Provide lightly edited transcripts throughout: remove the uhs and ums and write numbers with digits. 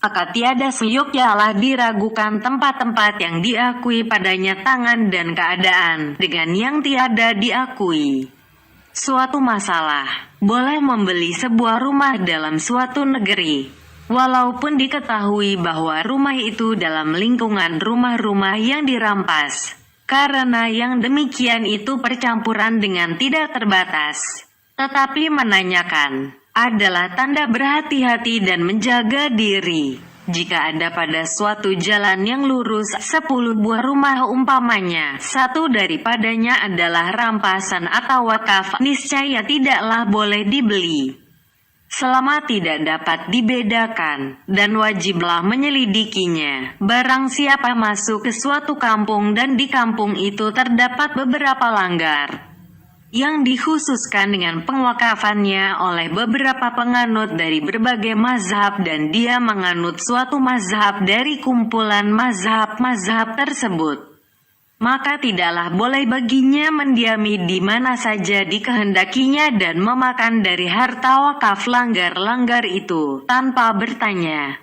maka tiada seyogyanya diragukan tempat-tempat yang diakui padanya tangan dan keadaan dengan yang tiada diakui. Suatu masalah, boleh membeli sebuah rumah dalam suatu negeri, walaupun diketahui bahwa rumah itu dalam lingkungan rumah-rumah yang dirampas, karena yang demikian itu percampuran dengan tidak terbatas. Tetapi menanyakan adalah tanda berhati-hati dan menjaga diri. Jika ada pada suatu jalan yang lurus 10 buah rumah umpamanya, satu daripadanya adalah rampasan atau wakaf, niscaya tidaklah boleh dibeli, selama tidak dapat dibedakan, dan wajiblah menyelidikinya. Barang siapa masuk ke suatu kampung dan di kampung itu terdapat beberapa langgar yang dikhususkan dengan pengwakafannya oleh beberapa penganut dari berbagai mazhab dan dia menganut suatu mazhab dari kumpulan mazhab-mazhab tersebut, maka tidaklah boleh baginya mendiami di mana saja dikehendakinya dan memakan dari harta wakaf langgar-langgar itu tanpa bertanya.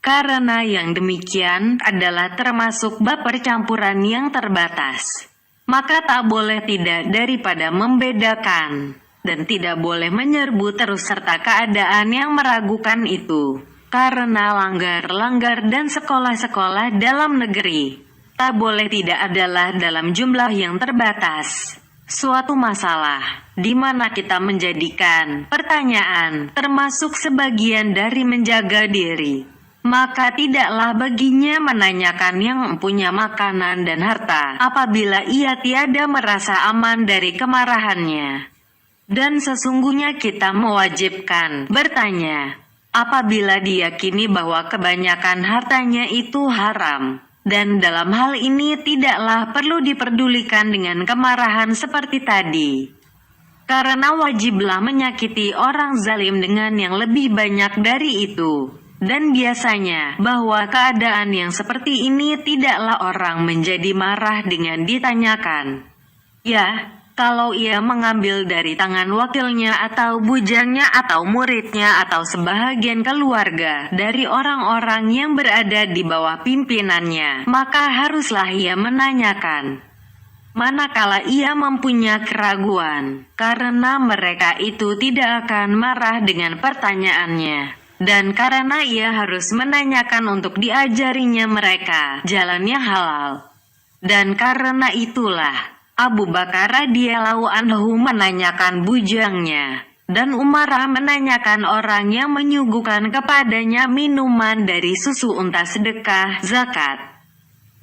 Karena yang demikian adalah termasuk bab percampuran yang terbatas, maka tak boleh tidak daripada membedakan, dan tidak boleh menyerbu terus serta keadaan yang meragukan itu. Karena langgar-langgar dan sekolah-sekolah dalam negeri tak boleh tidak adalah dalam jumlah yang terbatas. Suatu masalah, di mana kita menjadikan pertanyaan termasuk sebagian dari menjaga diri, maka tidaklah baginya menanyakan yang punya makanan dan harta apabila ia tiada merasa aman dari kemarahannya. Dan sesungguhnya kita mewajibkan bertanya apabila diyakini bahwa kebanyakan hartanya itu haram. Dan dalam hal ini tidaklah perlu diperdulikan dengan kemarahan seperti tadi, karena wajiblah menyakiti orang zalim dengan yang lebih banyak dari itu. Dan biasanya, bahwa keadaan yang seperti ini tidaklah orang menjadi marah dengan ditanyakan. Ya, kalau ia mengambil dari tangan wakilnya atau bujangnya atau muridnya atau sebahagian keluarga dari orang-orang yang berada di bawah pimpinannya, maka haruslah ia menanyakan. Manakala ia mempunyai keraguan, karena mereka itu tidak akan marah dengan pertanyaannya. Dan karena ia harus menanyakan untuk diajarinya mereka jalannya halal. Dan karena itulah Abu Bakar radhiyallahu anhu menanyakan bujangnya, dan Umar menanyakan orang yang menyuguhkan kepadanya minuman dari susu unta sedekah zakat.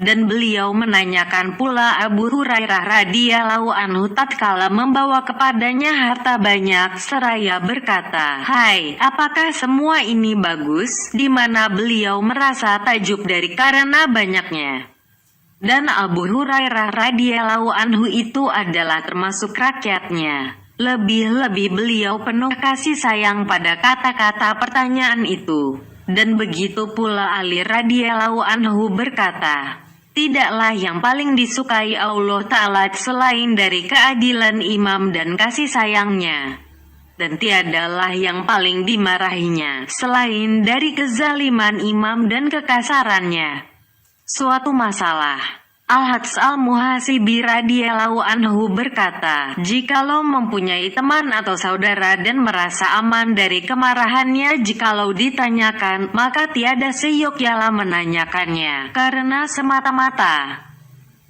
Dan beliau menanyakan pula Abu Hurairah radhiyallahu anhu tatkala membawa kepadanya harta banyak seraya berkata, "Hai, apakah semua ini bagus?" Di mana beliau merasa takjub dari karena banyaknya. Dan Abu Hurairah radhiyallahu anhu itu adalah termasuk rakyatnya. Lebih-lebih beliau penuh kasih sayang pada kata-kata pertanyaan itu. Dan begitu pula Ali radhiyallahu anhu berkata, "Tidaklah yang paling disukai Allah Ta'ala selain dari keadilan imam dan kasih sayangnya. Dan tiadalah yang paling dimarahinya selain dari kezaliman imam dan kekasarannya." Suatu masalah, Al-Hads Al-Muhasibi radhiyallahu anhu berkata, "Jikalau mempunyai teman atau saudara dan merasa aman dari kemarahannya jikalau ditanyakan, maka tiada seyogyanya menanyakannya, karena semata-mata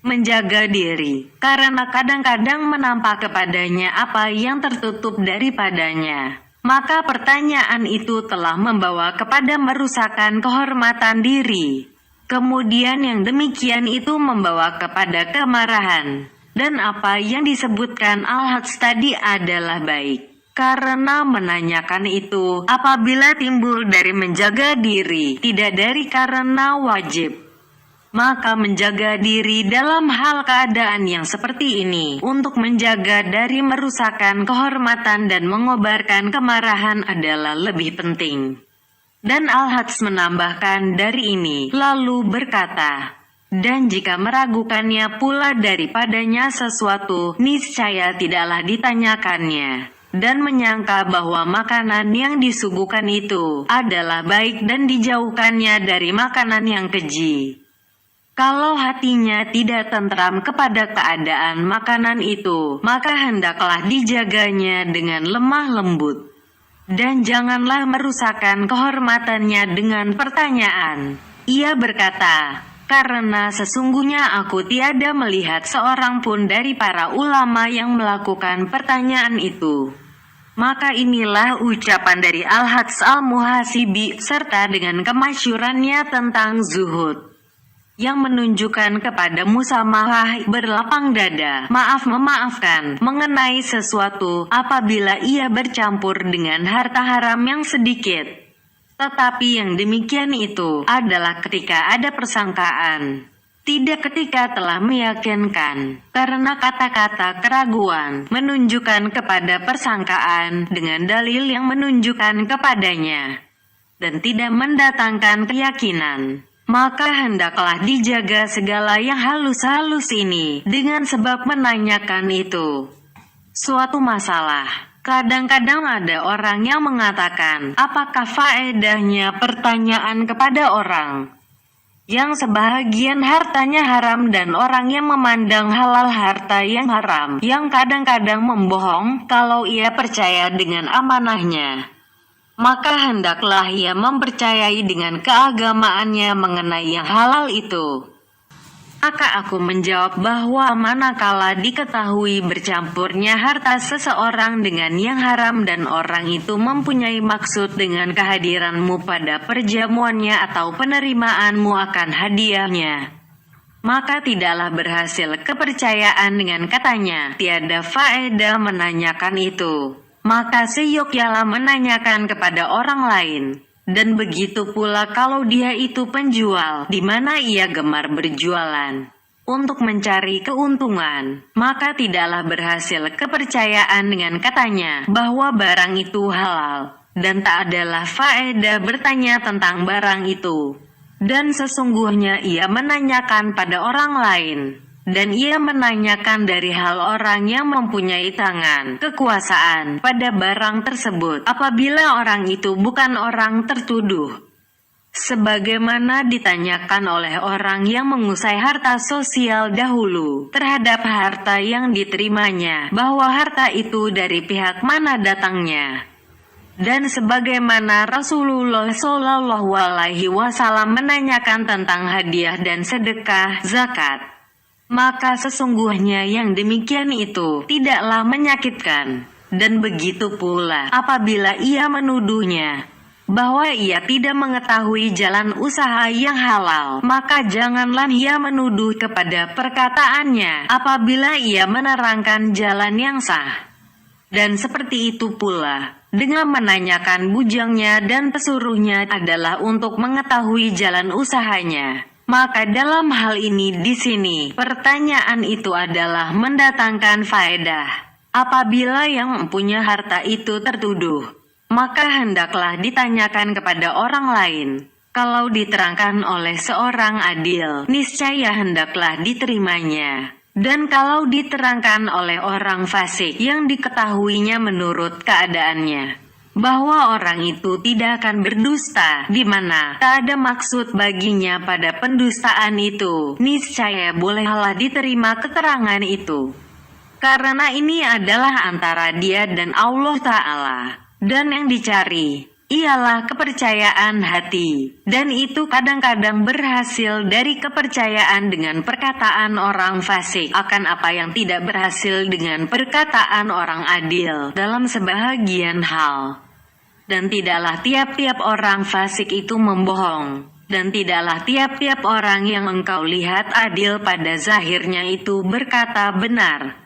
menjaga diri, karena kadang-kadang menampak kepadanya apa yang tertutup daripadanya. Maka pertanyaan itu telah membawa kepada merusakan kehormatan diri. Kemudian yang demikian itu membawa kepada kemarahan. Dan apa yang disebutkan Al-Hads tadi adalah baik, karena menanyakan itu apabila timbul dari menjaga diri, tidak dari karena wajib. Maka menjaga diri dalam hal keadaan yang seperti ini untuk menjaga dari merusakkan kehormatan dan mengobarkan kemarahan adalah lebih penting. Dan Al-Hads menambahkan dari ini, lalu berkata, "Dan jika meragukannya pula daripadanya sesuatu, niscaya tidaklah ditanyakannya. dan menyangka bahwa makanan yang disuguhkan itu adalah baik dan dijauhkannya dari makanan yang keji. Kalau hatinya tidak tentram kepada keadaan makanan itu, maka hendaklah dijaganya dengan lemah lembut. Dan janganlah merusakkan kehormatannya dengan pertanyaan. Ia berkata, karena sesungguhnya aku tiada melihat seorang pun dari para ulama yang melakukan pertanyaan itu. Maka inilah ucapan dari Al-Hads Al-Muhasibi serta dengan kemasyurannya tentang zuhud, yang menunjukkan kepada musamalah berlapang dada, maaf memaafkan, mengenai sesuatu apabila ia bercampur dengan harta haram yang sedikit. Tetapi yang demikian itu adalah ketika ada persangkaan, tidak ketika telah meyakinkan, karena kata-kata keraguan menunjukkan kepada persangkaan dengan dalil yang menunjukkan kepadanya, dan tidak mendatangkan keyakinan. Maka hendaklah dijaga segala yang halus-halus ini dengan sebab menanyakan itu suatu masalah. Kadang-kadang ada orang yang mengatakan, apakah faedahnya pertanyaan kepada orang yang sebahagian hartanya haram dan orang yang memandang halal harta yang haram, yang kadang-kadang membohong kalau ia percaya dengan amanahnya. Maka hendaklah ia mempercayai dengan keagamaannya mengenai yang halal itu. Maka aku menjawab bahwa manakala diketahui bercampurnya harta seseorang dengan yang haram dan orang itu mempunyai maksud dengan kehadiranmu pada perjamuannya atau penerimaanmu akan hadiahnya, maka tidaklah berhasil kepercayaan dengan katanya, tiada faedah menanyakan itu. Maka seyogyanya menanyakan kepada orang lain. Dan begitu pula kalau dia itu penjual, di mana ia gemar berjualan untuk mencari keuntungan, maka tidaklah berhasil kepercayaan dengan katanya bahwa barang itu halal, dan tak adalah faedah bertanya tentang barang itu. Dan sesungguhnya ia menanyakan pada orang lain, dan ia menanyakan dari hal orang yang mempunyai tangan kekuasaan pada barang tersebut apabila orang itu bukan orang tertuduh, sebagaimana ditanyakan oleh orang yang mengusai harta sosial dahulu terhadap harta yang diterimanya, bahwa harta itu dari pihak mana datangnya. Dan sebagaimana Rasulullah Shallallahu Alaihi Wasallam menanyakan tentang hadiah dan sedekah zakat, maka sesungguhnya yang demikian itu tidaklah menyakitkan. Dan begitu pula apabila ia menuduhnya bahwa ia tidak mengetahui jalan usaha yang halal, maka janganlah ia menuduh kepada perkataannya apabila ia menerangkan jalan yang sah. Dan seperti itu pula dengan menanyakan bujangnya dan pesuruhnya adalah untuk mengetahui jalan usahanya. Maka dalam hal ini di sini, pertanyaan itu adalah mendatangkan faedah. Apabila yang mempunyai harta itu tertuduh, maka hendaklah ditanyakan kepada orang lain. Kalau diterangkan oleh seorang adil, niscaya hendaklah diterimanya. Dan kalau diterangkan oleh orang fasik yang diketahuinya menurut keadaannya bahwa orang itu tidak akan berdusta, di mana tak ada maksud baginya pada pendustaan itu, niscaya bolehlah diterima keterangan itu, karena ini adalah antara dia dan Allah Ta'ala, dan yang dicari ialah kepercayaan hati, dan itu kadang-kadang berhasil dari kepercayaan dengan perkataan orang fasik akan apa yang tidak berhasil dengan perkataan orang adil dalam sebahagian hal. Dan tidaklah tiap-tiap orang fasik itu membohong, dan tidaklah tiap-tiap orang yang engkau lihat adil pada zahirnya itu berkata benar.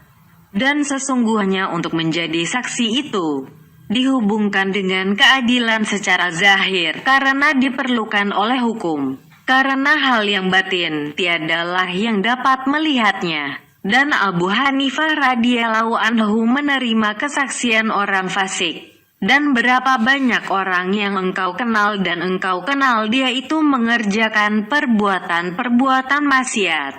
Dan sesungguhnya untuk menjadi saksi itu dihubungkan dengan keadilan secara zahir, karena diperlukan oleh hukum. Karena hal yang batin tiadalah yang dapat melihatnya. Dan Abu Hanifah radhiyallahu anhu menerima kesaksian orang fasik. Dan berapa banyak orang yang engkau kenal dan engkau kenal dia itu mengerjakan perbuatan-perbuatan maksiat.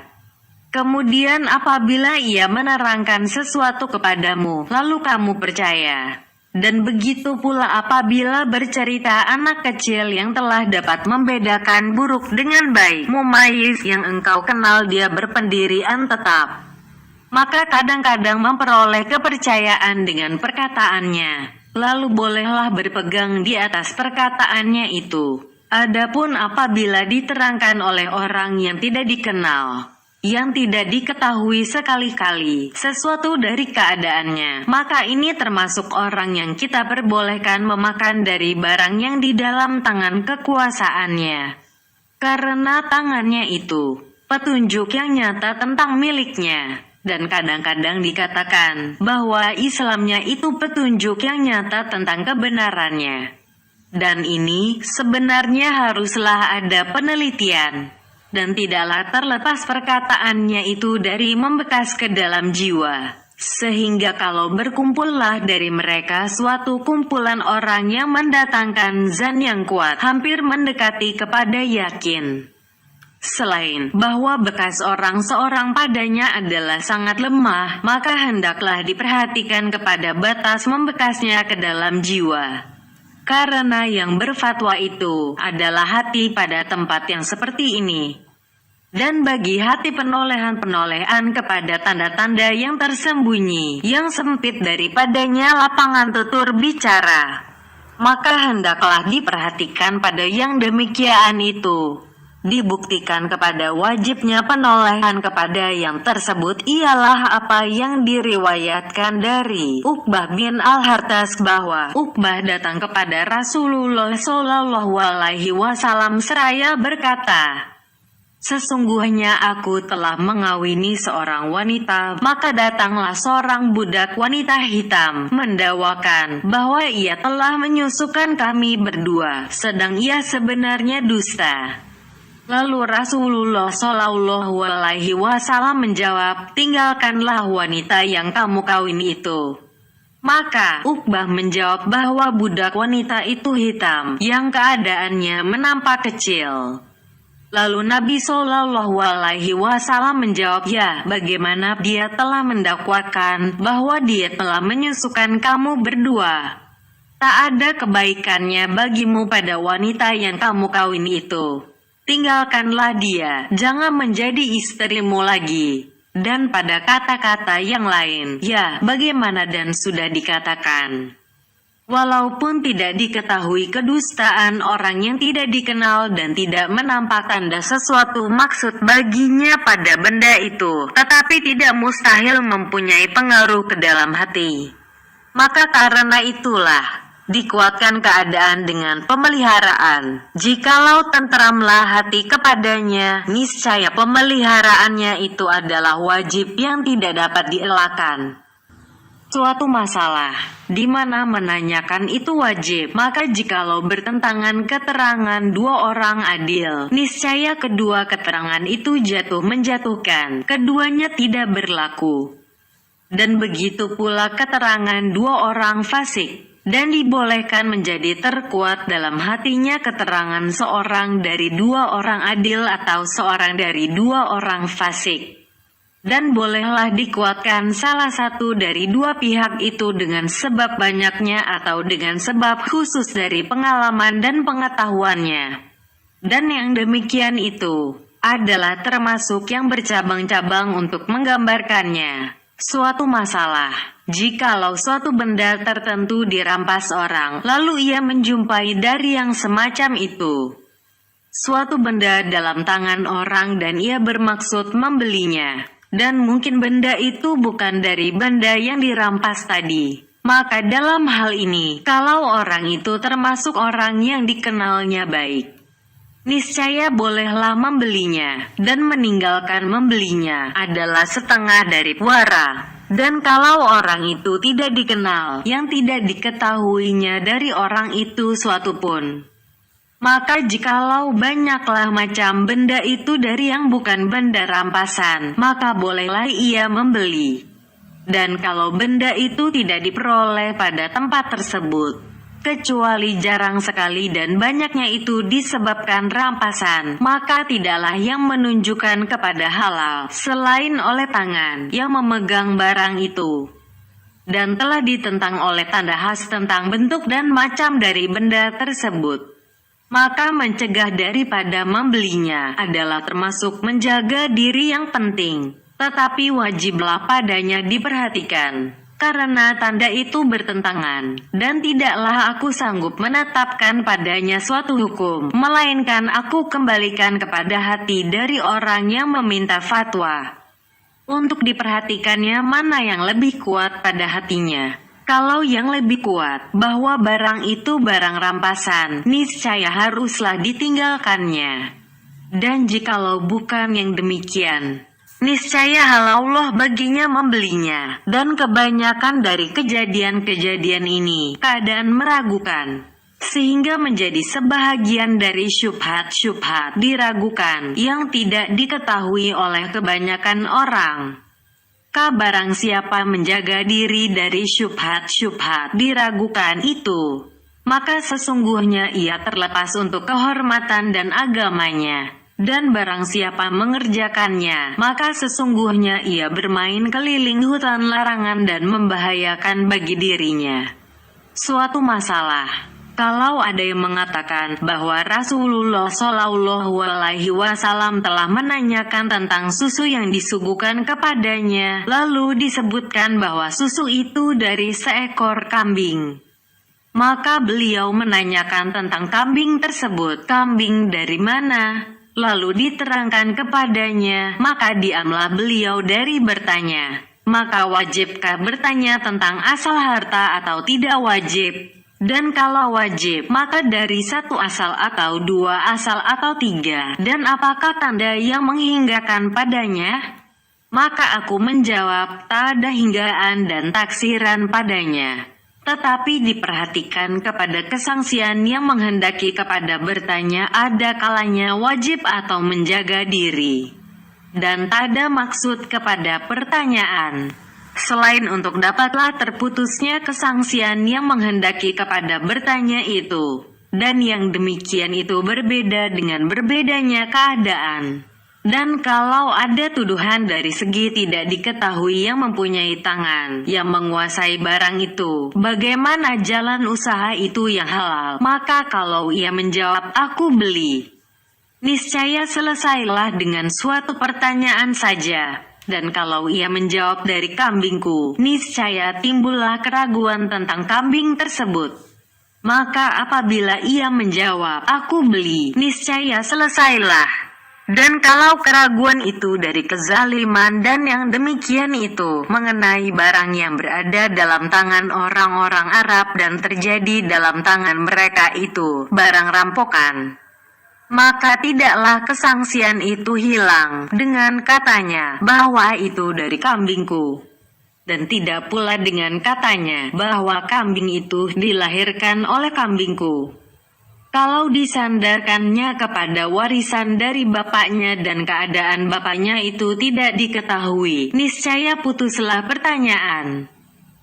Kemudian apabila ia menerangkan sesuatu kepadamu, lalu kamu percaya. Dan begitu pula apabila bercerita anak kecil yang telah dapat membedakan buruk dengan baik, mumayyiz yang engkau kenal dia berpendirian tetap, maka kadang-kadang memperoleh kepercayaan dengan perkataannya, lalu bolehlah berpegang di atas perkataannya itu. Adapun apabila diterangkan oleh orang yang tidak dikenal, yang tidak diketahui sekali-kali sesuatu dari keadaannya, maka ini termasuk orang yang kita perbolehkan memakan dari barang yang di dalam tangan kekuasaannya, karena tangannya itu petunjuk yang nyata tentang miliknya. Dan kadang-kadang dikatakan bahwa Islamnya itu petunjuk yang nyata tentang kebenarannya. Dan ini sebenarnya haruslah ada penelitian, dan tidaklah terlepas perkataannya itu dari membekas ke dalam jiwa. Sehingga kalau berkumpullah dari mereka suatu kumpulan orang yang mendatangkan zan yang kuat, hampir mendekati kepada yakin, selain bahwa bekas orang seorang padanya adalah sangat lemah, maka hendaklah diperhatikan kepada batas membekasnya ke dalam jiwa. Karena yang berfatwa itu adalah hati pada tempat yang seperti ini. Dan bagi hati penolehan-penolehan kepada tanda-tanda yang tersembunyi, yang sempit daripadanya lapangan tutur bicara, maka hendaklah diperhatikan pada yang demikian itu. Dibuktikan kepada wajibnya penolehan kepada yang tersebut ialah apa yang diriwayatkan dari Uqbah bin Al-Hartas bahwa Uqbah datang kepada Rasulullah Shallallahu Alaihi Wasallam seraya berkata, "Sesungguhnya aku telah mengawini seorang wanita, maka datanglah seorang budak wanita hitam mendakwakan bahwa ia telah menyusukan kami berdua, sedang ia sebenarnya dusta." Lalu Rasulullah Shallallahu Alaihi Wasallam menjawab, "Tinggalkanlah wanita yang kamu kawin itu." Maka Uqbah menjawab bahwa budak wanita itu hitam, yang keadaannya menampak kecil. Lalu Nabi Shallallahu Alaihi Wasallam menjawab, "Ya, bagaimana dia telah mendakwakan bahwa dia telah menyusukan kamu berdua? Tak ada kebaikannya bagimu pada wanita yang kamu kawin itu. Tinggalkanlah dia, jangan menjadi istrimu lagi." Dan pada kata-kata yang lain, "Ya, bagaimana dan sudah dikatakan." Walaupun tidak diketahui kedustaan orang yang tidak dikenal dan tidak menampak tanda sesuatu maksud baginya pada benda itu, tetapi tidak mustahil mempunyai pengaruh ke dalam hati. Maka karena itulah dikuatkan keadaan dengan pemeliharaan. Jikalau tenteramlah hati kepadanya, niscaya pemeliharaannya itu adalah wajib yang tidak dapat dielakkan. Suatu masalah di mana menanyakan itu wajib, maka jikalau bertentangan keterangan dua orang adil, niscaya kedua keterangan itu jatuh menjatuhkan, keduanya tidak berlaku. Dan begitu pula keterangan dua orang fasik, dan dibolehkan menjadi terkuat dalam hatinya keterangan seorang dari dua orang adil atau seorang dari dua orang fasik. Dan bolehlah dikuatkan salah satu dari dua pihak itu dengan sebab banyaknya atau dengan sebab khusus dari pengalaman dan pengetahuannya. Dan yang demikian itu adalah termasuk yang bercabang-cabang untuk menggambarkannya. Suatu masalah, jikalau suatu benda tertentu dirampas orang, lalu ia menjumpai dari yang semacam itu, suatu benda dalam tangan orang dan ia bermaksud membelinya, dan mungkin benda itu bukan dari benda yang dirampas tadi, maka dalam hal ini, kalau orang itu termasuk orang yang dikenalnya baik, niscaya bolehlah membelinya, dan meninggalkan membelinya adalah setengah dari puara. Dan kalau orang itu tidak dikenal, yang tidak diketahuinya dari orang itu suatu pun, maka jikalau banyaklah macam benda itu dari yang bukan benda rampasan, maka bolehlah ia membeli. Dan kalau benda itu tidak diperoleh pada tempat tersebut, kecuali jarang sekali dan banyaknya itu disebabkan rampasan, maka tidaklah yang menunjukkan kepada halal, selain oleh tangan yang memegang barang itu, dan telah ditentang oleh tanda khas tentang bentuk dan macam dari benda tersebut. Maka mencegah daripada membelinya adalah termasuk menjaga diri yang penting, tetapi wajiblah padanya diperhatikan, karena tanda itu bertentangan, dan tidaklah aku sanggup menetapkan padanya suatu hukum, melainkan aku kembalikan kepada hati dari orang yang meminta fatwa, untuk diperhatikannya mana yang lebih kuat pada hatinya. Kalau yang lebih kuat bahwa barang itu barang rampasan, niscaya haruslah ditinggalkannya. Dan jikalau bukan yang demikian, niscaya halal Allah baginya membelinya. Dan kebanyakan dari kejadian-kejadian ini keadaan meragukan, sehingga menjadi sebahagian dari syubhat-syubhat diragukan yang tidak diketahui oleh kebanyakan orang. Barang siapa menjaga diri dari syubhat-syubhat diragukan itu, maka sesungguhnya ia terlepas untuk kehormatan dan agamanya. Dan barang siapa mengerjakannya, maka sesungguhnya ia bermain keliling hutan larangan dan membahayakan bagi dirinya suatu masalah. Kalau ada yang mengatakan bahwa Rasulullah Shallallahu Alaihi Wasallam telah menanyakan tentang susu yang disuguhkan kepadanya, lalu disebutkan bahwa susu itu dari seekor kambing, maka beliau menanyakan tentang kambing tersebut, kambing dari mana? Lalu diterangkan kepadanya, maka diamlah beliau dari bertanya. Maka wajibkah bertanya tentang asal harta atau tidak wajib? Dan kalau wajib, maka dari satu asal atau dua asal atau tiga, dan apakah tanda yang menghinggakan padanya? Maka aku menjawab, tak ada hinggaan dan taksiran padanya. Tetapi diperhatikan kepada kesangsian yang menghendaki kepada bertanya ada kalanya wajib atau menjaga diri. Dan tak ada maksud kepada pertanyaan, selain untuk dapatlah terputusnya kesangsian yang menghendaki kepada bertanya itu, dan yang demikian itu berbeda dengan berbedanya keadaan. Dan kalau ada tuduhan dari segi tidak diketahui yang mempunyai tangan, yang menguasai barang itu, bagaimana jalan usaha itu yang halal? Maka kalau ia menjawab, aku beli, niscaya selesailah dengan suatu pertanyaan saja. Dan kalau ia menjawab dari kambingku, niscaya timbullah keraguan tentang kambing tersebut. Maka apabila ia menjawab, aku beli, niscaya selesailah. Dan kalau keraguan itu dari kezaliman dan yang demikian itu mengenai barang yang berada dalam tangan orang-orang Arab dan terjadi dalam tangan mereka itu barang rampokan, maka tidaklah kesangsian itu hilang dengan katanya bahwa itu dari kambingku, dan tidak pula dengan katanya bahwa kambing itu dilahirkan oleh kambingku. Kalau disandarkannya kepada warisan dari bapaknya dan keadaan bapaknya itu tidak diketahui, niscaya putuslah pertanyaan.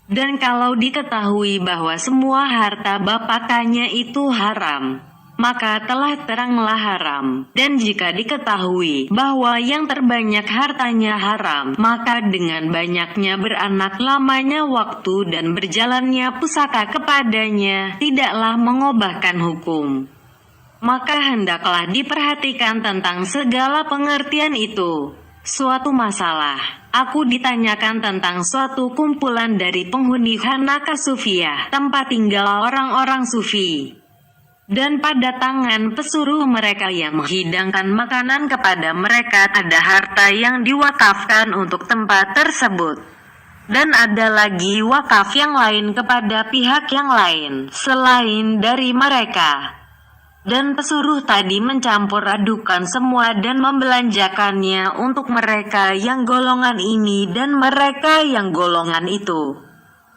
Dan kalau diketahui bahwa semua harta bapaknya itu haram, maka telah teranglah haram. Dan jika diketahui bahwa yang terbanyak hartanya haram, maka dengan banyaknya beranak lamanya waktu dan berjalannya pusaka kepadanya tidaklah mengubahkan hukum. Maka hendaklah diperhatikan tentang segala pengertian itu. Suatu masalah, aku ditanyakan tentang suatu kumpulan dari penghuni Hanaka Sufiyah, tempat tinggal orang-orang Sufi. Dan pada tangan pesuruh mereka yang menghidangkan makanan kepada mereka ada harta yang diwakafkan untuk tempat tersebut. Dan ada lagi wakaf yang lain kepada pihak yang lain selain dari mereka. Dan pesuruh tadi mencampur adukan semua dan membelanjakannya untuk mereka yang golongan ini dan mereka yang golongan itu.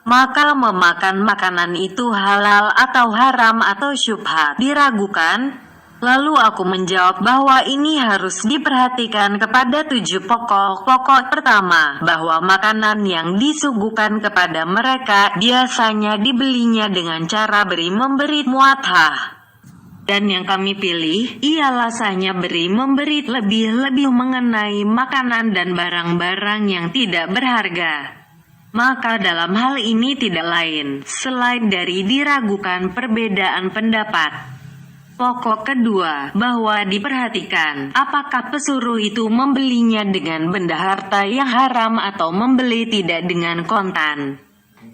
Maka memakan makanan itu halal atau haram atau syubhat diragukan, Lalu aku menjawab bahwa ini harus diperhatikan kepada 7 pokok. Pokok pertama, bahwa makanan yang disuguhkan kepada mereka biasanya dibelinya dengan cara memberi muathah. Dan yang kami pilih, ialah sahnya memberi lebih-lebih mengenai makanan dan barang-barang yang tidak berharga. Maka dalam hal ini tidak lain, selain dari diragukan perbedaan pendapat. Pokok kedua, bahwa diperhatikan, apakah pesuruh itu membelinya dengan benda harta yang haram atau membeli tidak dengan kontan.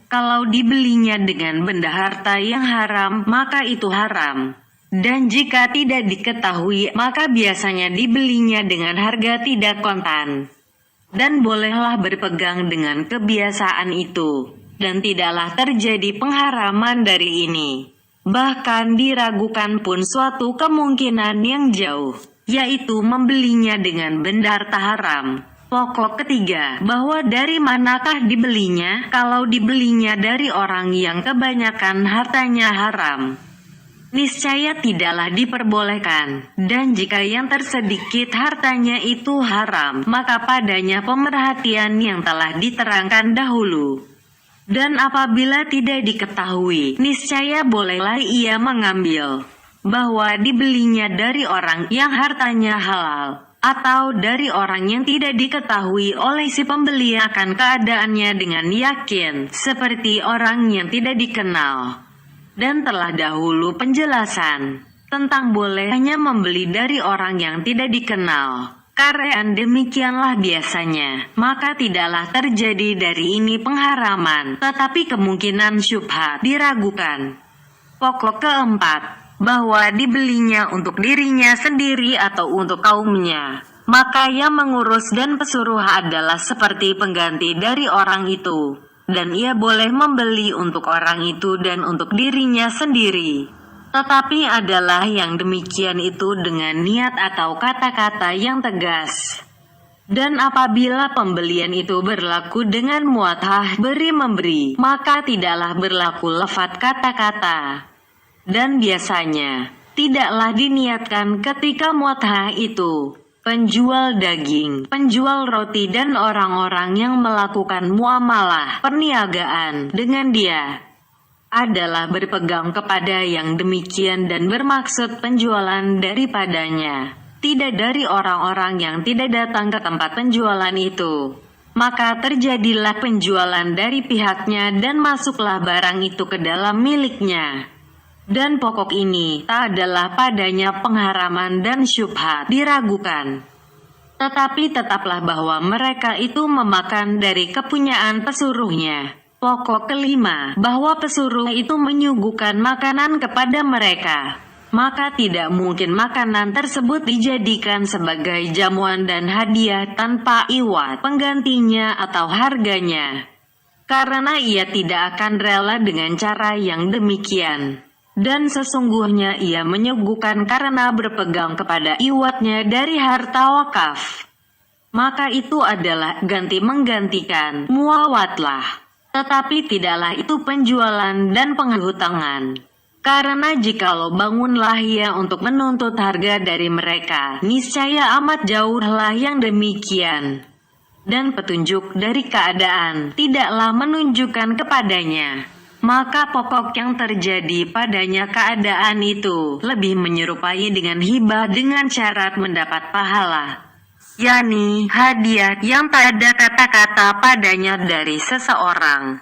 Kalau dibelinya dengan benda harta yang haram, maka itu haram. Dan jika tidak diketahui, maka biasanya dibelinya dengan harga tidak kontan. Dan bolehlah berpegang dengan kebiasaan itu, dan tidaklah terjadi pengharaman dari ini. Bahkan diragukan pun suatu kemungkinan yang jauh, yaitu membelinya dengan benda harta haram. Pokok ketiga, bahwa dari manakah dibelinya, kalau dibelinya dari orang yang kebanyakan hartanya haram, niscaya tidaklah diperbolehkan. Dan jika yang tersedikit hartanya itu haram, maka padanya pemerhatian yang telah diterangkan dahulu. Dan apabila tidak diketahui, niscaya bolehlah ia mengambil, bahwa dibelinya dari orang yang hartanya halal, atau dari orang yang tidak diketahui oleh si pembeli akan keadaannya dengan yakin, seperti orang yang tidak dikenal. Dan telah dahulu penjelasan tentang bolehnya membeli dari orang yang tidak dikenal. Karena demikianlah biasanya, maka tidaklah terjadi dari ini pengharaman, tetapi kemungkinan syubhat diragukan. Pokok keempat, bahwa dibelinya untuk dirinya sendiri atau untuk kaumnya, maka yang mengurus dan pesuruh adalah seperti pengganti dari orang itu, dan ia boleh membeli untuk orang itu dan untuk dirinya sendiri. Tetapi adalah yang demikian itu dengan niat atau kata-kata yang tegas. Dan apabila pembelian itu berlaku dengan muathah beri-memberi, maka tidaklah berlaku lafaz kata-kata. Dan biasanya, tidaklah diniatkan ketika muathah itu, penjual daging, penjual roti dan orang-orang yang melakukan muamalah perniagaan dengan dia adalah berpegang kepada yang demikian dan bermaksud penjualan daripadanya, tidak dari orang-orang yang tidak datang ke tempat penjualan itu. Maka terjadilah penjualan dari pihaknya dan masuklah barang itu ke dalam miliknya. Dan pokok ini tak adalah padanya pengharaman dan syubhat diragukan. Tetapi tetaplah bahwa mereka itu memakan dari kepunyaan pesuruhnya. Pokok kelima, bahwa pesuruh itu menyuguhkan makanan kepada mereka, maka tidak mungkin makanan tersebut dijadikan sebagai jamuan dan hadiah tanpa iwat penggantinya atau harganya, karena ia tidak akan rela dengan cara yang demikian. Dan sesungguhnya ia menyuguhkan karena berpegang kepada iwatnya dari harta wakaf, maka itu adalah ganti menggantikan muawatlah. Tetapi tidaklah itu penjualan dan penghutangan. Karena jikalau bangunlah ia untuk menuntut harga dari mereka, niscaya amat jauhlah yang demikian. Dan petunjuk dari keadaan tidaklah menunjukkan kepadanya. Maka pokok yang terjadi padanya keadaan itu lebih menyerupai dengan hibah dengan syarat mendapat pahala, yakni hadiah yang tak ada kata-kata padanya dari seseorang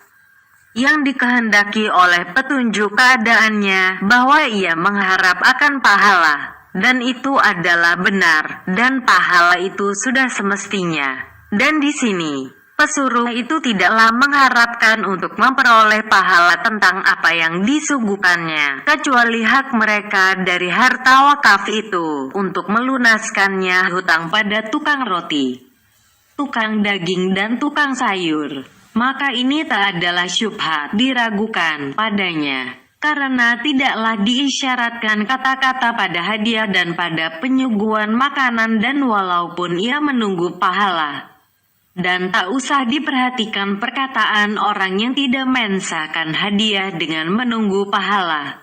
yang dikehendaki oleh petunjuk keadaannya bahwa ia mengharap akan pahala, dan itu adalah benar, dan pahala itu sudah semestinya. Dan di sini pesuruh itu tidaklah mengharapkan untuk memperoleh pahala tentang apa yang disuguhkannya, kecuali hak mereka dari harta wakaf itu untuk melunaskannya hutang pada tukang roti, tukang daging dan tukang sayur. Maka ini tak adalah syubhat diragukan padanya, karena tidaklah diisyaratkan kata-kata pada hadiah dan pada penyuguhan makanan, dan walaupun ia menunggu pahala. Dan tak usah diperhatikan perkataan orang yang tidak mensahkan hadiah dengan menunggu pahala.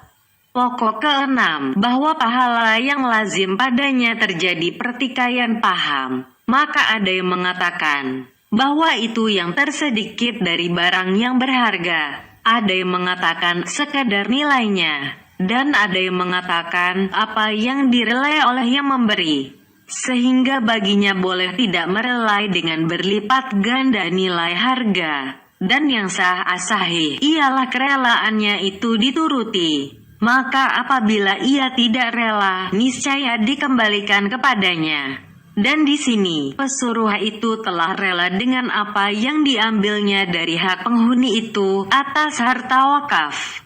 Pokok keenam, bahwa pahala yang lazim padanya terjadi pertikaian paham. Maka ada yang mengatakan bahwa itu yang tersedikit dari barang yang berharga. Ada yang mengatakan sekadar nilainya. Dan ada yang mengatakan apa yang direlai oleh yang memberi. Sehingga baginya boleh tidak merelai dengan berlipat ganda nilai harga. Dan yang sahih ialah kerelaannya itu dituruti. Maka apabila ia tidak rela, niscaya dikembalikan kepadanya. Dan di sini, pesuruh itu telah rela dengan apa yang diambilnya dari hak penghuni itu atas harta wakaf.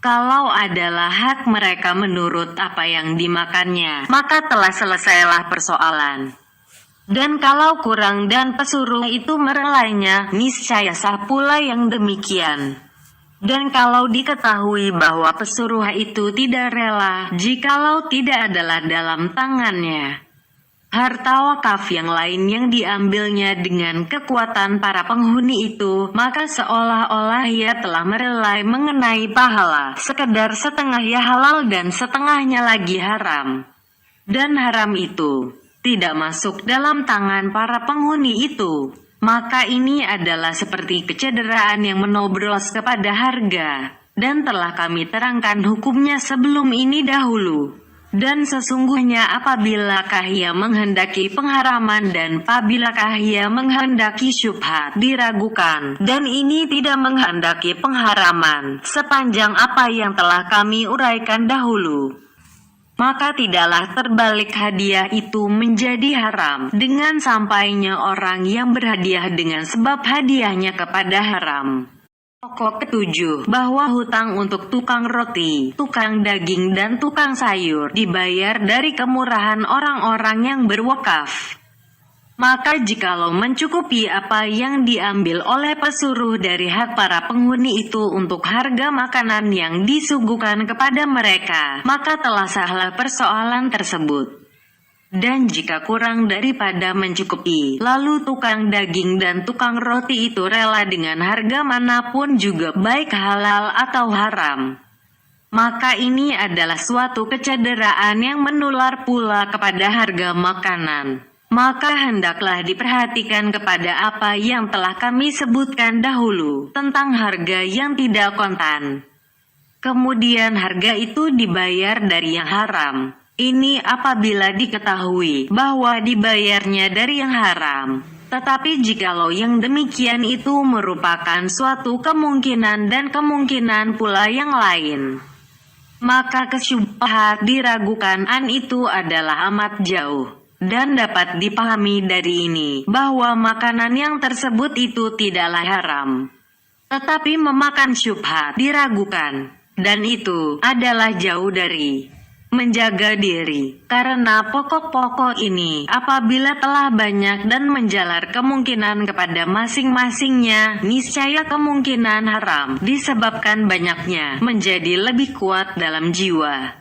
Kalau adalah hak mereka menurut apa yang dimakannya, maka telah selesailah persoalan. Dan kalau kurang dan pesuruh itu merelainya, niscaya sah pula yang demikian. Dan kalau diketahui bahwa pesuruh itu tidak rela, jikalau tidak adalah dalam tangannya harta wakaf yang lain yang diambilnya dengan kekuatan para penghuni itu, maka seolah-olah ia telah merelai mengenai pahala, sekedar setengah ya halal dan setengahnya lagi haram. Dan haram itu tidak masuk dalam tangan para penghuni itu. Maka ini adalah seperti kecederaan yang menobros kepada harga, dan telah kami terangkan hukumnya sebelum ini dahulu. Dan sesungguhnya apabilakah ia menghendaki pengharaman dan apabilakah ia menghendaki syubhat, diragukan, dan ini tidak menghendaki pengharaman, sepanjang apa yang telah kami uraikan dahulu. Maka tidaklah terbalik hadiah itu menjadi haram dengan sampainya orang yang berhadiah dengan sebab hadiahnya kepada haram. Pokok ketujuh, bahwa hutang untuk tukang roti, tukang daging dan tukang sayur dibayar dari kemurahan orang-orang yang berwakaf. Maka jikalau mencukupi apa yang diambil oleh pesuruh dari hak para penghuni itu untuk harga makanan yang disuguhkan kepada mereka, maka telah sahlah persoalan tersebut. Dan jika kurang daripada mencukupi, lalu tukang daging dan tukang roti itu rela dengan harga manapun juga baik halal atau haram, maka ini adalah suatu kecederaan yang menular pula kepada harga makanan. Maka hendaklah diperhatikan kepada apa yang telah kami sebutkan dahulu tentang harga yang tidak kontan. Kemudian harga itu dibayar dari yang haram. Ini apabila diketahui bahwa dibayarnya dari yang haram. Tetapi jikalau yang demikian itu merupakan suatu kemungkinan dan kemungkinan pula yang lain, maka kesyubhat diragukan itu adalah amat jauh. Dan dapat dipahami dari ini, bahwa makanan yang tersebut itu tidaklah haram, tetapi memakan syubhat diragukan, dan itu adalah jauh dari menjaga diri. Karena pokok-pokok ini, apabila telah banyak dan menjalar kemungkinan kepada masing-masingnya, niscaya kemungkinan haram disebabkan banyaknya menjadi lebih kuat dalam jiwa.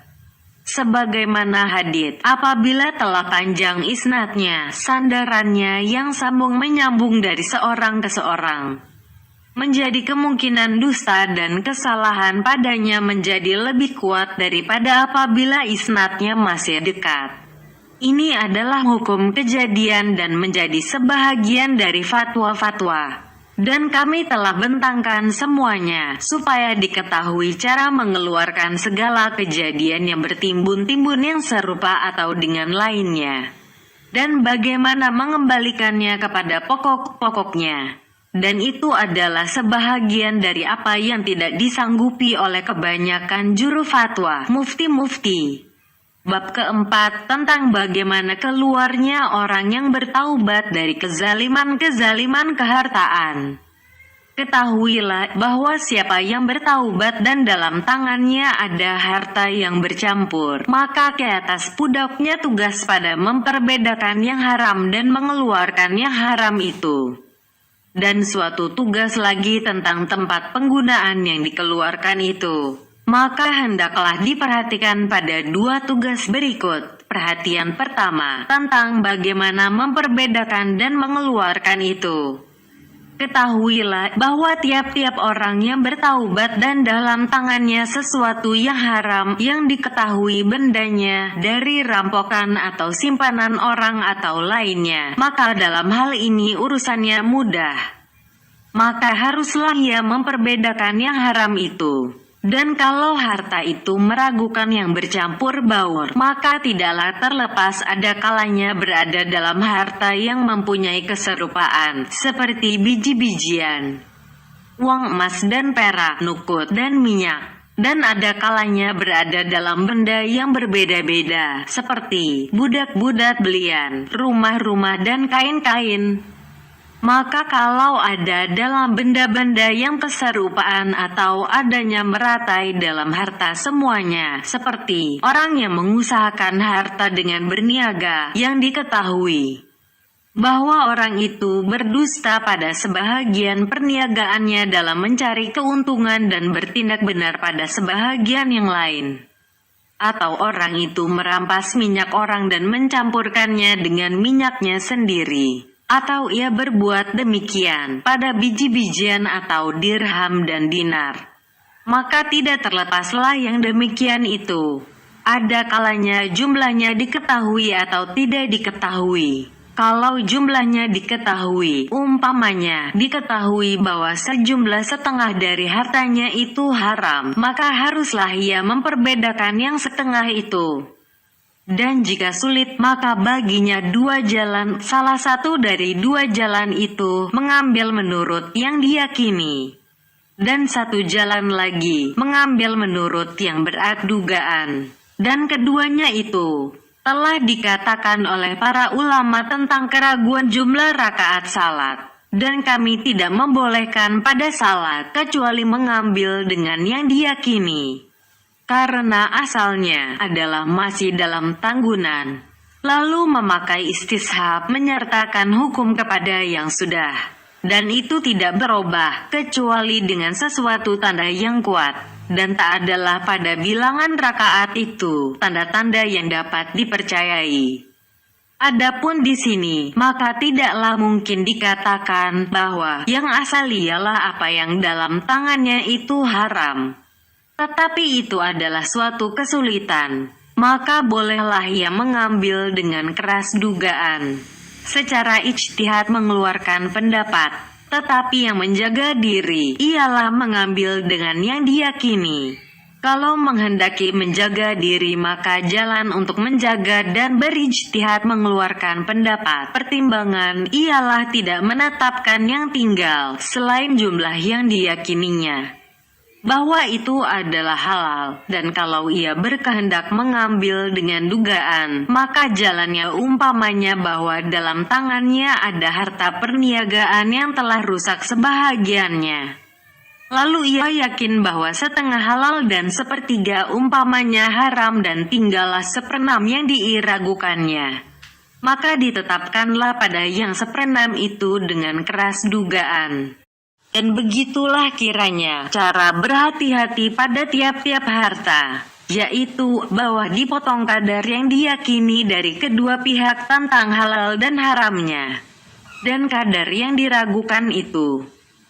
Sebagaimana hadits, apabila telah panjang isnadnya, sandarannya yang sambung menyambung dari seorang ke seorang, menjadi kemungkinan dusta dan kesalahan padanya menjadi lebih kuat daripada apabila isnadnya masih dekat. Ini adalah hukum kejadian dan menjadi sebahagian dari fatwa-fatwa. Dan kami telah bentangkan semuanya, supaya diketahui cara mengeluarkan segala kejadian yang bertimbun-timbun yang serupa atau dengan lainnya, dan bagaimana mengembalikannya kepada pokok-pokoknya. Dan itu adalah sebahagian dari apa yang tidak disanggupi oleh kebanyakan juru fatwa, mufti-mufti. Bab keempat, tentang bagaimana keluarnya orang yang bertaubat dari kezaliman-kezaliman kehartaan. Ketahuilah bahwa siapa yang bertaubat dan dalam tangannya ada harta yang bercampur, maka ke atas pundaknya tugas pada memperbedakan yang haram dan mengeluarkan yang haram itu. Dan suatu tugas lagi tentang tempat penggunaan yang dikeluarkan itu. Maka hendaklah diperhatikan pada dua tugas berikut. Perhatian pertama, tentang bagaimana memperbedakan dan mengeluarkan itu. Ketahuilah bahwa tiap-tiap orang yang bertaubat dan dalam tangannya sesuatu yang haram yang diketahui bendanya dari rampokan atau simpanan orang atau lainnya, maka dalam hal ini urusannya mudah. Maka haruslah ia memperbedakan yang haram itu. Dan kalau harta itu meragukan yang bercampur baur, maka tidaklah terlepas ada kalanya berada dalam harta yang mempunyai keserupaan, seperti biji-bijian, uang emas dan perak, nukut dan minyak. Dan ada kalanya berada dalam benda yang berbeda-beda, seperti budak-budak belian, rumah-rumah dan kain-kain. Maka kalau ada dalam benda-benda yang keserupaan atau adanya meratai dalam harta semuanya, seperti orang yang mengusahakan harta dengan berniaga, yang diketahui bahwa orang itu berdusta pada sebahagian perniagaannya dalam mencari keuntungan dan bertindak benar pada sebahagian yang lain. Atau orang itu merampas minyak orang dan mencampurkannya dengan minyaknya sendiri. Atau ia berbuat demikian pada biji-bijian atau dirham dan dinar. Maka tidak terlepaslah yang demikian itu. Ada kalanya jumlahnya diketahui atau tidak diketahui. Kalau jumlahnya diketahui, umpamanya diketahui bahwa sejumlah setengah dari hartanya itu haram, maka haruslah ia memperbedakan yang setengah itu. Dan jika sulit, maka baginya dua jalan, salah satu dari dua jalan itu mengambil menurut yang diyakini, dan satu jalan lagi mengambil menurut yang berat dugaan. Dan keduanya itu telah dikatakan oleh para ulama tentang keraguan jumlah rakaat salat. Dan kami tidak membolehkan pada salat kecuali mengambil dengan yang diyakini, karena asalnya adalah masih dalam tanggunan. Lalu memakai istishab menyertakan hukum kepada yang sudah, dan itu tidak berubah kecuali dengan sesuatu tanda yang kuat, dan tak adalah pada bilangan rakaat itu tanda-tanda yang dapat dipercayai. Adapun di sini, maka tidaklah mungkin dikatakan bahwa yang asal ialah apa yang dalam tangannya itu haram. Tetapi itu adalah suatu kesulitan, maka bolehlah ia mengambil dengan keras dugaan, secara ijtihad mengeluarkan pendapat. Tetapi yang menjaga diri, ialah mengambil dengan yang diyakini. Kalau menghendaki menjaga diri, maka jalan untuk menjaga dan berijtihad mengeluarkan pendapat, pertimbangan, ialah tidak menetapkan yang tinggal, selain jumlah yang diyakininya bahwa itu adalah halal. Dan kalau ia berkehendak mengambil dengan dugaan, maka jalannya umpamanya bahwa dalam tangannya ada harta perniagaan yang telah rusak sebahagiannya. Lalu ia yakin bahwa setengah halal dan sepertiga umpamanya haram dan tinggallah seperenam yang diragukannya. Maka ditetapkanlah pada yang seperenam itu dengan keras dugaan. Dan begitulah kiranya cara berhati-hati pada tiap-tiap harta, yaitu bahwa dipotong kadar yang diyakini dari kedua pihak tentang halal dan haramnya, dan kadar yang diragukan itu,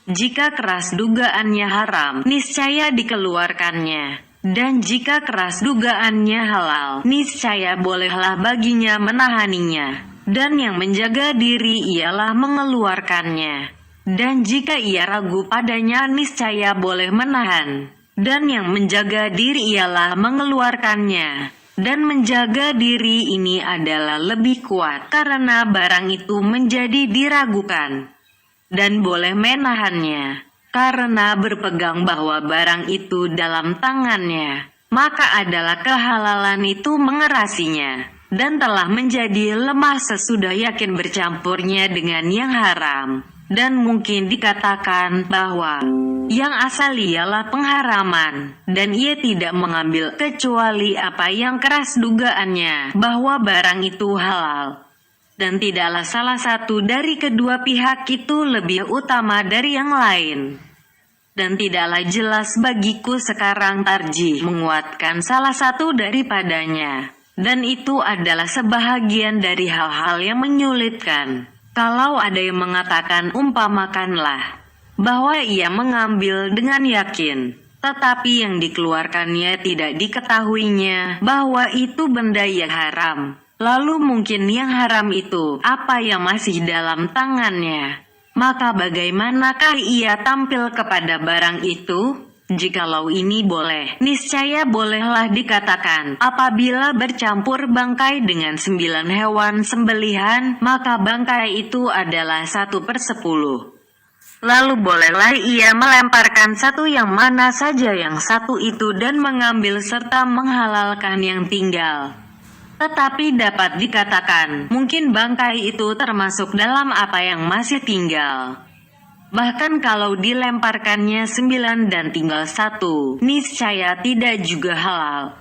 jika keras dugaannya haram, niscaya dikeluarkannya, dan jika keras dugaannya halal, niscaya bolehlah baginya menahaninya, dan yang menjaga diri ialah mengeluarkannya. Dan jika ia ragu padanya, niscaya boleh menahan, dan yang menjaga diri ialah mengeluarkannya. Dan menjaga diri ini adalah lebih kuat, karena barang itu menjadi diragukan, dan boleh menahannya, karena berpegang bahwa barang itu dalam tangannya, maka adalah kehalalan itu mengerasinya, dan telah menjadi lemah sesudah yakin bercampurnya dengan yang haram. Dan mungkin dikatakan bahwa yang asal ialah pengharaman, dan ia tidak mengambil kecuali apa yang keras dugaannya bahwa barang itu halal. Dan tidaklah salah satu dari kedua pihak itu lebih utama dari yang lain. Dan tidaklah jelas bagiku sekarang tarjih menguatkan salah satu daripadanya. Dan itu adalah sebahagian dari hal-hal yang menyulitkan. Kalau ada yang mengatakan umpamakanlah bahwa ia mengambil dengan yakin, tetapi yang dikeluarkannya tidak diketahuinya bahwa itu benda yang haram. Lalu mungkin yang haram itu apa yang masih dalam tangannya. Maka bagaimanakah ia tampil kepada barang itu? Jikalau ini boleh, niscaya bolehlah dikatakan, apabila bercampur bangkai dengan 9 hewan sembelihan, maka bangkai itu adalah 1/10. Lalu bolehlah ia melemparkan satu yang mana saja yang satu itu dan mengambil serta menghalalkan yang tinggal. Tetapi dapat dikatakan, mungkin bangkai itu termasuk dalam apa yang masih tinggal. Bahkan kalau dilemparkannya 9 dan tinggal 1, niscaya tidak juga halal.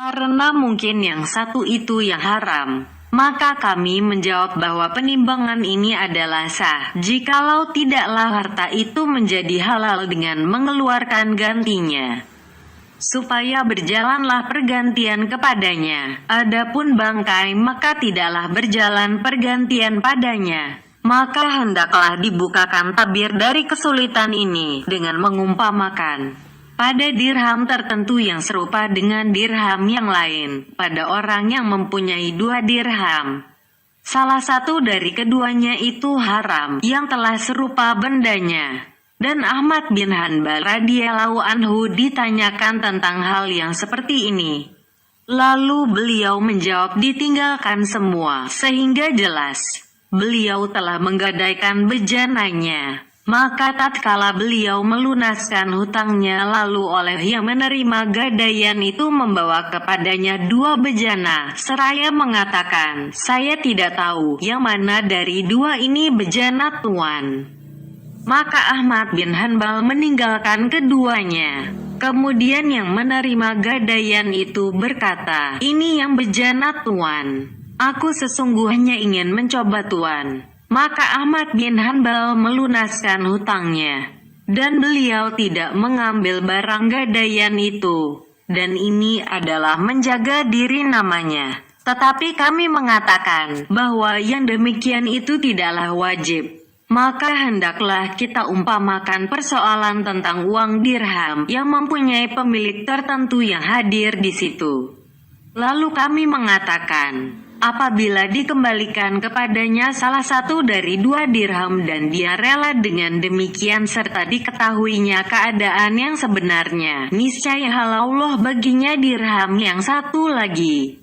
Karena mungkin yang satu itu yang haram. Maka kami menjawab bahwa penimbangan ini adalah sah, jikalau tidaklah harta itu menjadi halal dengan mengeluarkan gantinya, supaya berjalanlah pergantian kepadanya. Adapun bangkai maka tidaklah berjalan pergantian padanya. Maka hendaklah dibukakan tabir dari kesulitan ini dengan mengumpamakan pada dirham tertentu yang serupa dengan dirham yang lain, pada orang yang mempunyai 2 dirham. Salah satu dari keduanya itu haram, yang telah serupa bendanya. Dan Ahmad bin Hanbal radhiyallahu anhu ditanyakan tentang hal yang seperti ini. Lalu beliau menjawab, ditinggalkan semua, sehingga jelas beliau telah menggadaikan bejananya. Maka tatkala beliau melunaskan hutangnya, lalu oleh yang menerima gadaian itu membawa kepadanya 2 bejana, seraya mengatakan, saya tidak tahu yang mana dari 2 ini bejana tuan. Maka Ahmad bin Hanbal meninggalkan keduanya. Kemudian yang menerima gadaian itu berkata, ini yang bejana tuan. Aku sesungguhnya ingin mencoba tuan. Maka Ahmad bin Hanbal melunaskan hutangnya, dan beliau tidak mengambil barang gadaian itu. Dan ini adalah menjaga diri namanya. Tetapi kami mengatakan bahwa yang demikian itu tidaklah wajib. Maka hendaklah kita umpamakan persoalan tentang uang dirham yang mempunyai pemilik tertentu yang hadir di situ. Lalu kami mengatakan, apabila dikembalikan kepadanya salah satu dari 2 dirham dan dia rela dengan demikian serta diketahuinya keadaan yang sebenarnya, niscaya halal baginya dirham yang satu lagi.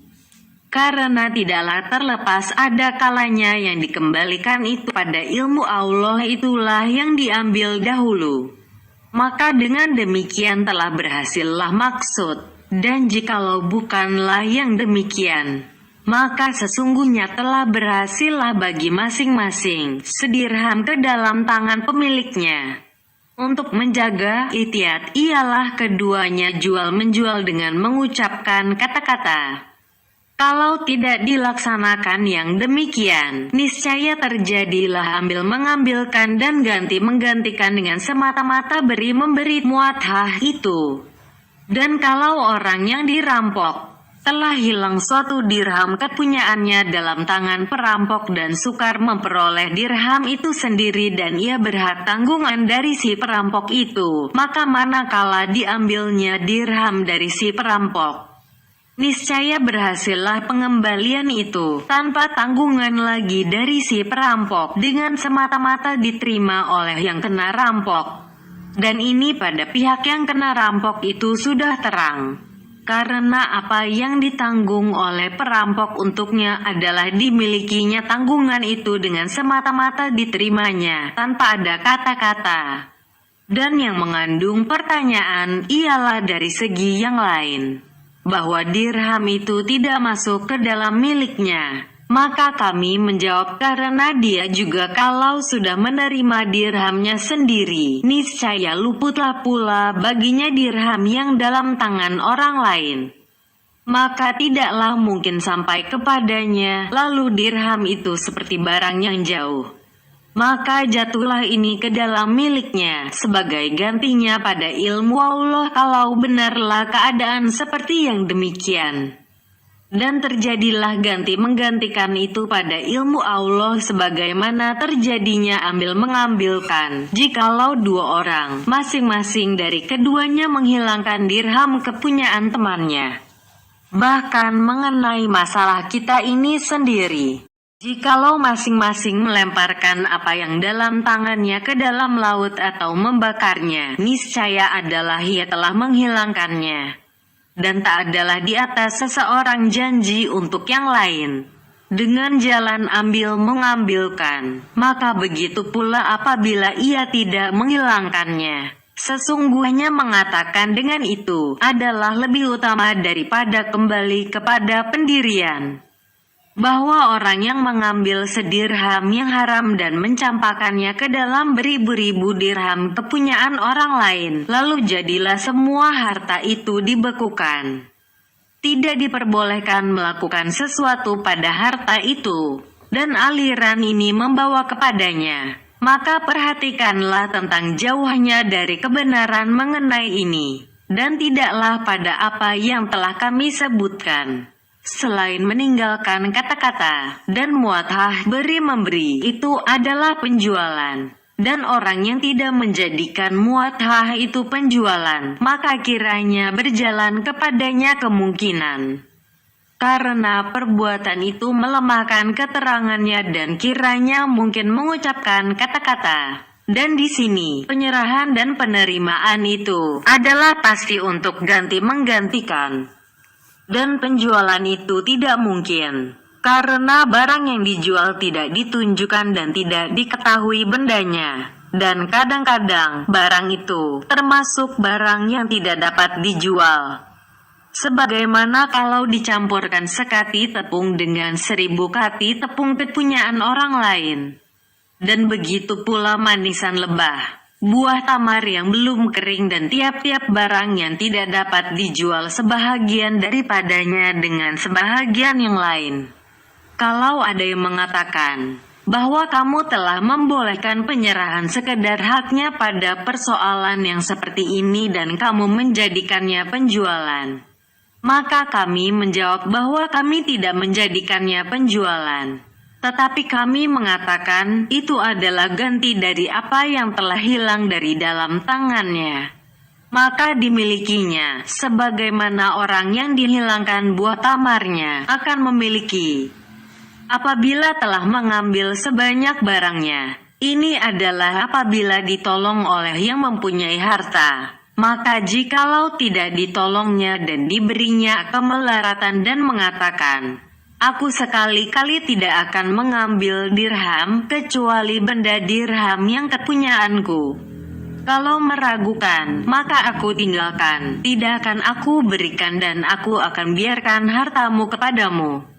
Karena tidaklah terlepas ada kalanya yang dikembalikan itu pada ilmu Allah itulah yang diambil dahulu. Maka dengan demikian telah berhasillah maksud, dan jikalau bukanlah yang demikian, maka sesungguhnya telah berhasillah bagi masing-masing sedirham ke dalam tangan pemiliknya. Untuk menjaga ihtiyat ialah keduanya jual-menjual dengan mengucapkan kata-kata. Kalau tidak dilaksanakan yang demikian, niscaya terjadilah ambil-mengambilkan dan ganti-menggantikan dengan semata-mata beri-memberi muathah itu. Dan kalau orang yang dirampok telah hilang suatu dirham kepunyaannya dalam tangan perampok dan sukar memperoleh dirham itu sendiri dan ia berhak tanggungan dari si perampok itu, maka manakala diambilnya dirham dari si perampok, niscaya berhasillah pengembalian itu tanpa tanggungan lagi dari si perampok, dengan semata-mata diterima oleh yang kena rampok. Dan ini pada pihak yang kena rampok itu sudah terang. Karena apa yang ditanggung oleh perampok untuknya adalah dimilikinya tanggungan itu dengan semata-mata diterimanya tanpa ada kata-kata. Dan yang mengandung pertanyaan ialah dari segi yang lain, bahwa dirham itu tidak masuk ke dalam miliknya. Maka kami menjawab, karena dia juga kalau sudah menerima dirhamnya sendiri, niscaya luputlah pula baginya dirham yang dalam tangan orang lain. Maka tidaklah mungkin sampai kepadanya, lalu dirham itu seperti barang yang jauh. Maka jatuhlah ini ke dalam miliknya, sebagai gantinya pada ilmu Allah kalau benarlah keadaan seperti yang demikian. Dan terjadilah ganti menggantikan itu pada ilmu Allah sebagaimana terjadinya ambil mengambilkan. Jikalau dua orang, masing-masing dari keduanya menghilangkan dirham kepunyaan temannya. Bahkan mengenai masalah kita ini sendiri. Jikalau masing-masing melemparkan apa yang dalam tangannya ke dalam laut atau membakarnya, niscaya adalah ia telah menghilangkannya. Dan tak adalah di atas seseorang janji untuk yang lain dengan jalan ambil mengambilkan, maka begitu pula apabila ia tidak menghilangkannya. Sesungguhnya mengatakan dengan itu adalah lebih utama daripada kembali kepada pendirian. Bahwa orang yang mengambil sedirham yang haram dan mencampakkannya ke dalam beribu-ribu dirham kepunyaan orang lain, lalu jadilah semua harta itu dibekukan. Tidak diperbolehkan melakukan sesuatu pada harta itu, dan aliran ini membawa kepadanya. Maka perhatikanlah tentang jauhnya dari kebenaran mengenai ini, dan tidaklah pada apa yang telah kami sebutkan. Selain meninggalkan kata-kata dan muathah beri-memberi, itu adalah penjualan. Dan orang yang tidak menjadikan muathah itu penjualan, maka kiranya berjalan kepadanya kemungkinan. Karena perbuatan itu melemahkan keterangannya dan kiranya mungkin mengucapkan kata-kata. Dan di sini, penyerahan dan penerimaan itu adalah pasti untuk ganti menggantikan. Dan penjualan itu tidak mungkin, karena barang yang dijual tidak ditunjukkan dan tidak diketahui bendanya. Dan kadang-kadang barang itu termasuk barang yang tidak dapat dijual. Sebagaimana kalau dicampurkan sekati tepung dengan 1000 kati tepung kepunyaan orang lain. Dan begitu pula manisan lebah, buah tamar yang belum kering dan tiap-tiap barang yang tidak dapat dijual sebahagian daripadanya dengan sebahagian yang lain. Kalau ada yang mengatakan bahwa kamu telah membolehkan penyerahan sekedar haknya pada persoalan yang seperti ini dan kamu menjadikannya penjualan, maka kami menjawab bahwa kami tidak menjadikannya penjualan. Tetapi kami mengatakan itu adalah ganti dari apa yang telah hilang dari dalam tangannya. Maka dimilikinya, sebagaimana orang yang dihilangkan buah tamarnya akan memiliki. Apabila telah mengambil sebanyak barangnya, ini adalah apabila ditolong oleh yang mempunyai harta. Maka jikalau tidak ditolongnya dan diberinya kemelaratan dan mengatakan, aku sekali-kali tidak akan mengambil dirham kecuali benda dirham yang kepunyaanku. Kalau meragukan, maka aku tinggalkan. Tidak akan aku berikan dan aku akan biarkan hartamu kepadamu.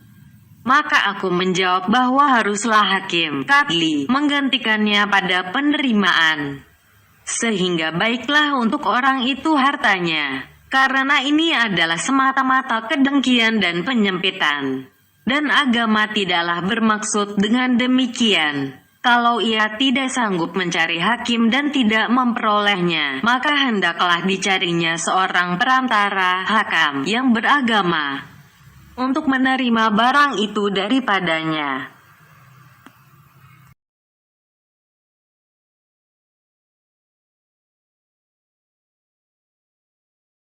Maka aku menjawab bahwa haruslah hakim kadli menggantikannya pada penerimaan. Sehingga baiklah untuk orang itu hartanya. Karena ini adalah semata-mata kedengkian dan penyempitan. Dan agama tidaklah bermaksud dengan demikian. Kalau ia tidak sanggup mencari hakim dan tidak memperolehnya, maka hendaklah dicarinya seorang perantara hakam yang beragama untuk menerima barang itu daripadanya.